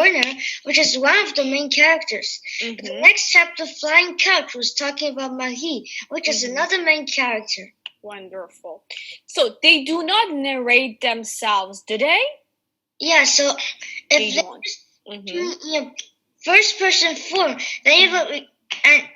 Werner, which is one of the main characters. The next chapter, Flying Couch, was talking about Marie, which is another main character. Wonderful. So they do not narrate themselves, do they? Yeah, so if they first person form, then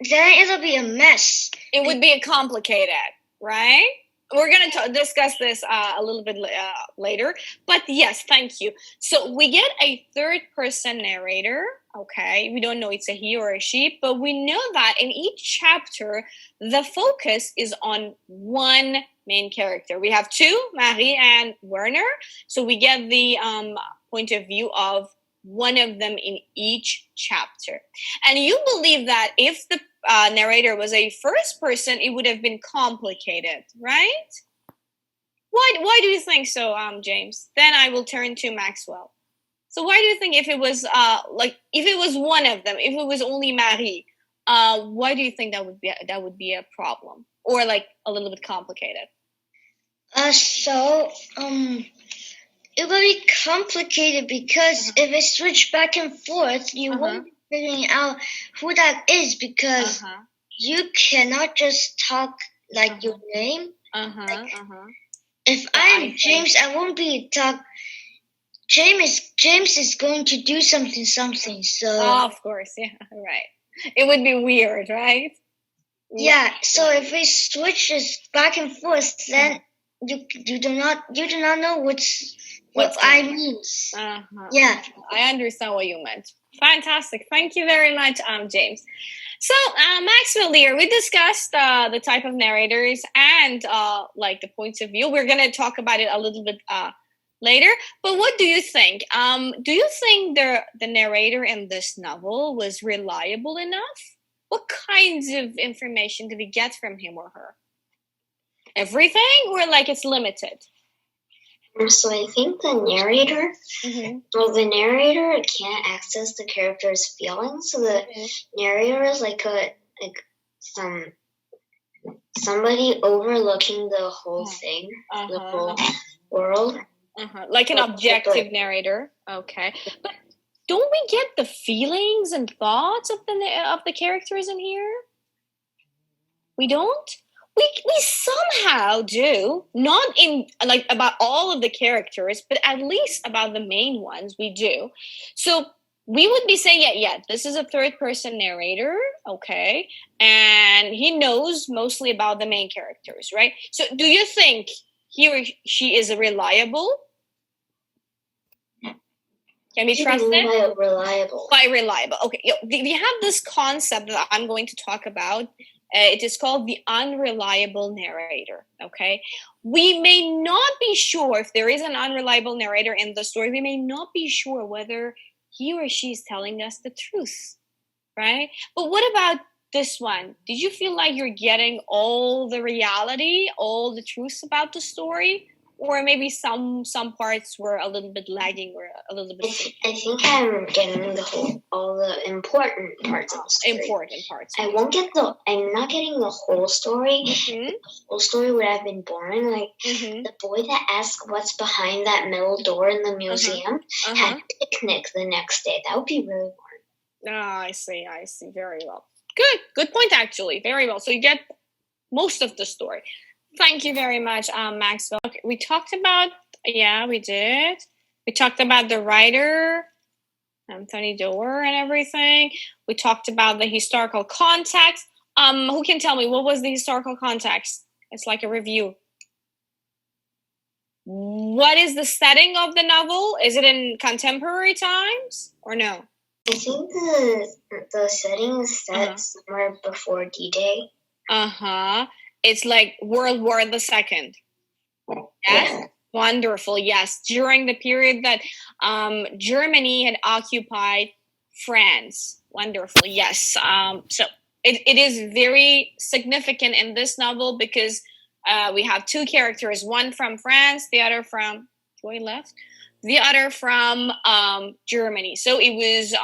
it'll be a mess. It would be complicated, right? We're going to discuss this a little bit later. But yes, thank you. So we get a third-person narrator, okay? We don't know it's a he or a she, but we know that in each chapter, the focus is on one main character. We have two, Marie and Werner. So we get the point of view of one of them in each chapter. And you believe that if the narrator was a first person, it would have been complicated, right? Why do you think so, James? Then I will turn to Maxwell. So why do you think if it was if it was one of them, if it was only Marie, why do you think that would be a problem or like a little bit complicated? It will be complicated because if it switch back and forth, you won't be figuring out who that is because you cannot just talk like your name. If I'm James, I won't be talk. James is going to do something. So of course, yeah, right. It would be weird, right? Yeah. So if it switches back and forth, then you do not know what I mean. Yeah, I understand what you meant. Fantastic. Thank you very much, James. So, Maxwell here, we discussed the type of narrators and the points of view. We're going to talk about it a little bit later. But what do you think? Do you think the narrator in this novel was reliable enough? What kinds of information did we get from him or her? Everything, or it's limited? So I think the narrator, the narrator can't access the character's feelings. So the narrator is somebody overlooking the whole thing, the whole world. Like an objective narrator. Okay, but don't we get the feelings and thoughts of the characters in here? We don't. We somehow do, not in about all of the characters, but at least about the main ones we do. So we would be saying, this is a third-person narrator, okay, and he knows mostly about the main characters, right? So do you think he or she is reliable? Can we trust it? Reliable. By reliable, okay. We have this concept that I'm going to talk about. It is called the unreliable narrator, okay? We may not be sure if there is an unreliable narrator in the story. We may not be sure whether he or she is telling us the truth, right? But what about this one? Did you feel like you're getting all the reality, all the truth about the story? Or maybe some parts were a little bit lagging or a little bit... I think I'm getting all the important parts of the story. Important parts. I'm not getting the whole story. The whole story would have been boring. The boy that asked what's behind that metal door in the museum had a picnic the next day. That would be really boring. I see. Very well. Good point, actually. Very well. So you get most of the story. Thank you very much, Maxwell. Okay, we talked about, we did. We talked about the writer, Anthony Doerr and everything. We talked about the historical context. Who can tell me, what was the historical context? It's like a review. What is the setting of the novel? Is it in contemporary times or no? I think the setting is set somewhere before D-Day. It's like World War II. Yes? Wonderful, yes. During the period that Germany had occupied France. Wonderful, yes. So it is very significant in this novel because we have two characters, one from France, the other from... Joy left? The other from Germany. So it was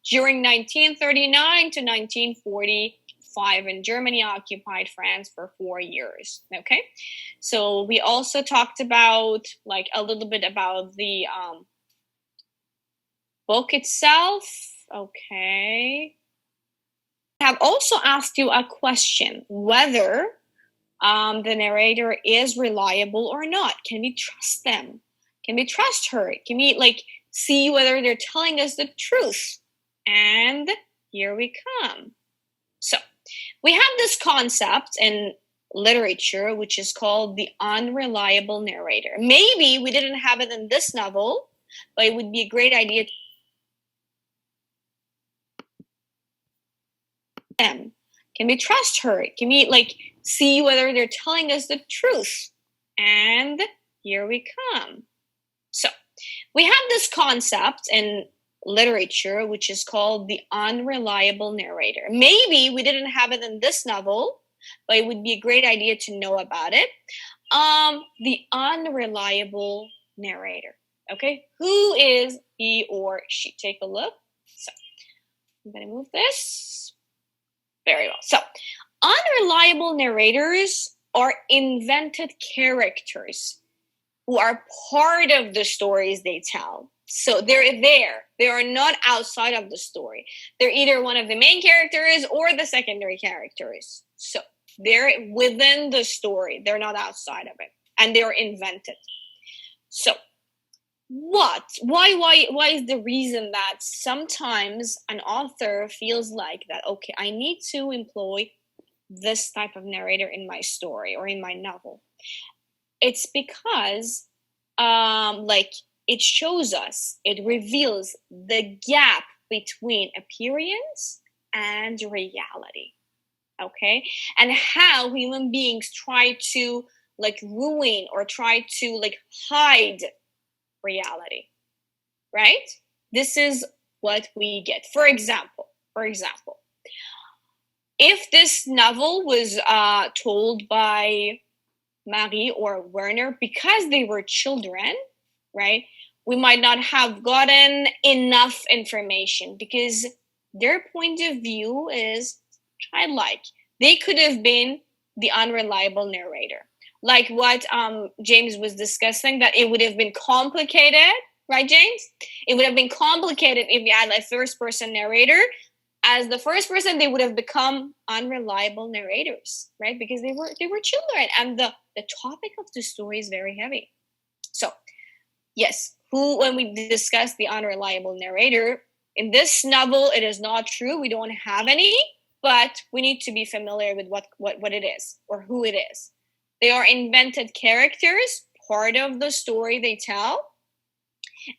during 1939 to 1945, and Germany occupied France for 4 years. Okay, so we also talked about a little bit about the book itself. Okay. I have also asked you a question, whether the narrator is reliable or not. Can we trust them? Can we trust her? Can we see whether they're telling us the truth? And here we come. So we have this concept in literature which is called the unreliable narrator. Maybe we didn't have it in this novel, but it would be a great idea. Can we trust her? Can we see whether they're telling us the truth? And here we come. So we have this concept in literature which is called the unreliable narrator. Maybe we didn't have it in this novel, but it would be a great idea to know about it. The unreliable narrator. Okay, who is he or she? Take a look. So I'm going to move this. Very well. So unreliable narrators are invented characters who are part of the stories they tell. So they're there. They are not outside of the story. They're either one of the main characters or the secondary characters. So they're within the story. They're not outside of it. And they're invented. So why is the reason that sometimes an author feels like that, okay, I need to employ this type of narrator in my story or in my novel? It's because it shows us, it reveals the gap between appearance and reality. Okay? And how human beings try to ruin or try to hide reality, right? This is what we get. For example, if this novel was told by Marie or Werner because they were children, right, we might not have gotten enough information because their point of view is childlike. They could have been the unreliable narrator. Like what James was discussing, that it would have been complicated, right, James? It would have been complicated if you had a first-person narrator. As the first person, they would have become unreliable narrators, right? Because they were children, and the topic of the story is very heavy. So, yes, when we discuss the unreliable narrator, in this novel, it is not true. We don't have any, but we need to be familiar with what it is or who it is. They are invented characters, part of the story they tell.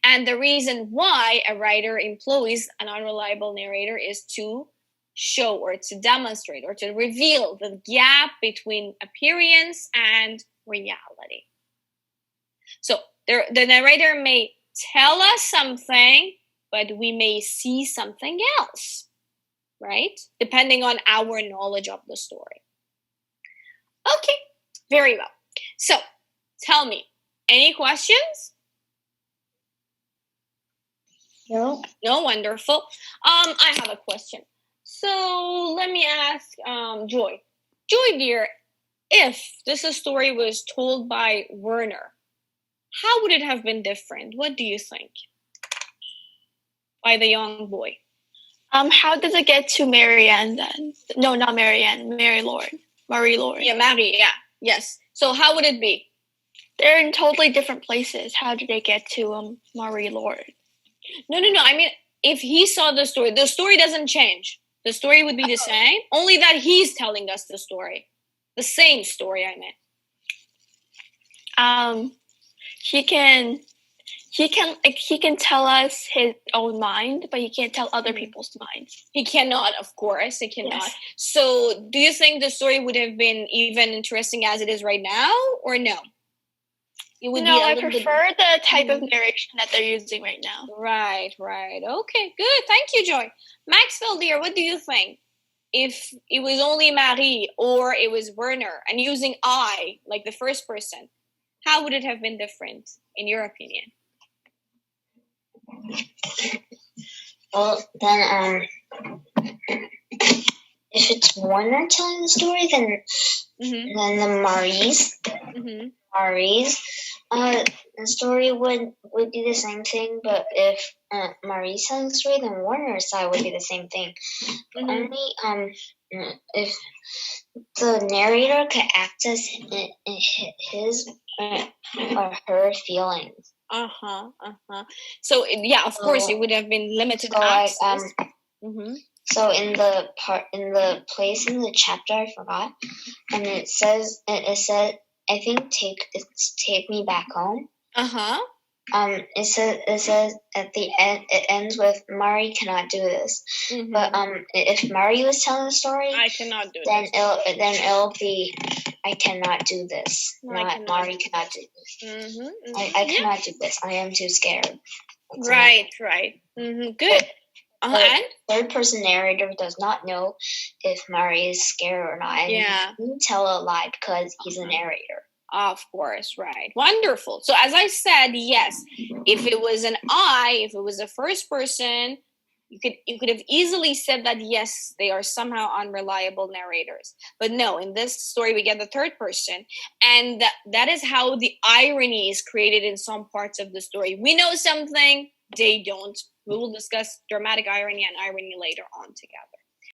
And the reason why a writer employs an unreliable narrator is to show or to demonstrate or to reveal the gap between appearance and reality. So the narrator may tell us something, but we may see something else, right? Depending on our knowledge of the story. Okay, very well. So tell me, any questions? No. No, wonderful. I have a question. So let me ask Joy. Joy, dear, if this story was told by Werner, how would it have been different? What do you think? By the young boy. How does it get to Marianne then? No, not Marianne. Marie Lord. Yeah, Marie. Yeah. Yes. So how would it be? They're in totally different places. How did they get to Marie Lord? No. I mean, if he saw the story doesn't change. The story would be the same, only that he's telling us the story. The same story, I meant. He can tell us his own mind, but he can't tell other people's minds. He cannot, of course. He cannot. Yes. So do you think the story would have been even interesting as it is right now, or no? It would I prefer the type of narration that they're using right now. Right. Okay, good. Thank you, Joy. Maxwell, dear, what do you think? If it was only Marie or it was Werner and using I, like the first person, how would it have been different, in your opinion? Well, then, if it's Werner telling the story, then the Marie's, the story would be the same thing. But if Marie's telling the story, then Warner's side would be the same thing. Only if the narrator could access his or her feelings. So yeah, of course, it would have been limited access. So in the place in the chapter I forgot, and it said I think take me back home. It says at the end, it ends with Marie cannot do this. But if Marie was telling the story, I cannot do then this. It'll be I cannot do this. Not Marie cannot do this. I cannot do this. I am too scared. Right. Good. The third person narrator does not know if Marie is scared or not. And he can tell a lie because he's a narrator. Of course, right. Wonderful. So as I said, yes, if it was if it was a first person, you could have easily said that, yes, they are somehow unreliable narrators. But no, in this story, we get the third person. And that is how the irony is created in some parts of the story. We know something, they don't. We will discuss dramatic irony and irony later on together.